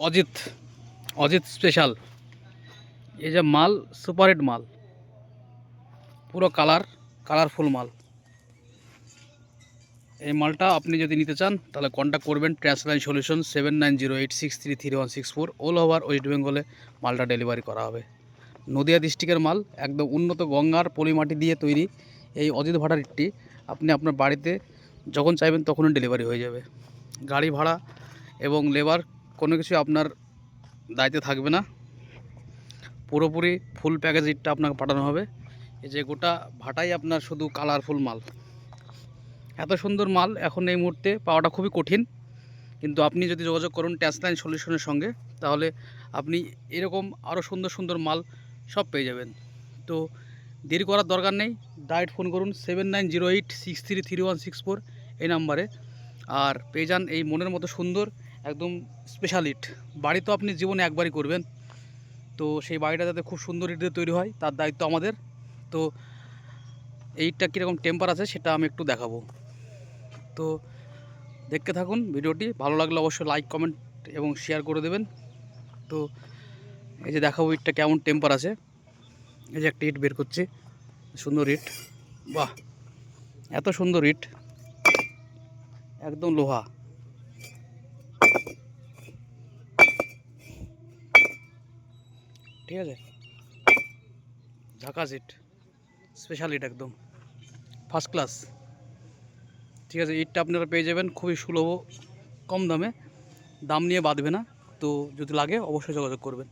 Ajit Ajit special, এই যে মাল সুপার হিট মাল, পুরো কালারফুল মাল। এই মালটা আপনি যদি নিতে চান তাহলে কন্ট্যাক্ট করবেন ট্রান্সলাইন সলিউশন 7908633164। অল ওভার ওয়েস্ট বেঙ্গলে মালটা ডেলিভারি করা হবে। নদিয়া ডিস্ট্রিক্টের মাল, একদম উন্নত গঙ্গার পলিমাটি দিয়ে তৈরি এই অজিত ভাটার ইটটি আপনি আপনার বাড়িতে যখন চাইবেন তখনই ডেলিভারি হয়ে যাবে। গাড়ি ভাড়া এবং লেবার কোনো কিছু আপনার দায়িত্বে থাকবে না, পুরোপুরি ফুল প্যাকেজ ইটটা আপনাকে পাঠানো হবে। এই যে গোটা ভাটাই আপনার শুধু কালারফুল মাল। এত সুন্দর মাল এখন এই মুহূর্তে পাওয়াটা খুবই কঠিন, কিন্তু আপনি যদি যোগাযোগ করুন ট্রান্সলাইন সলিউশনের সঙ্গে তাহলে আপনি এরকম আরও সুন্দর সুন্দর মাল সব পেয়ে যাবেন। তো দেরি করার দরকার নেই, ডাইরেক্ট ফোন করুন 7908633164 এই নাম্বারে, আর পেয়ে যান এই মনের মতো সুন্দর একদম স্পেশাল ইট। বাড়ি তো আপনি জীবনে একবারই করবেন, তো সেই বাড়িটা যাতে খুব সুন্দর ইট দিয়ে তৈরি হয় তার দায়িত্ব আমাদের। তো এইটা কীরকম টেম্পার আছে সেটা আমি একটু দেখাবো। তো দেখতে থাকুন ভিডিওটি, ভালো লাগলে অবশ্যই লাইক কমেন্ট এবং শেয়ার করে দেবেন। তো এই যে দেখাবো ইটটা কেমন টেম্পার আছে। এই যে একটা ইট বের করছে, সুন্দর ইট, বাহ এত সুন্দর ইট, একদম লোহা। ঠিক আছে, ঝাকাস ইট, স্পেশাল ইট, একদম ফার্স্ট ক্লাস। ঠিক আছে, ইটটা আপনারা পেয়ে যাবেন খুবই সুলভ কম দামে, দাম নিয়ে বাঁধবে না। তো যদি লাগে অবশ্যই যোগাযোগ করবেন।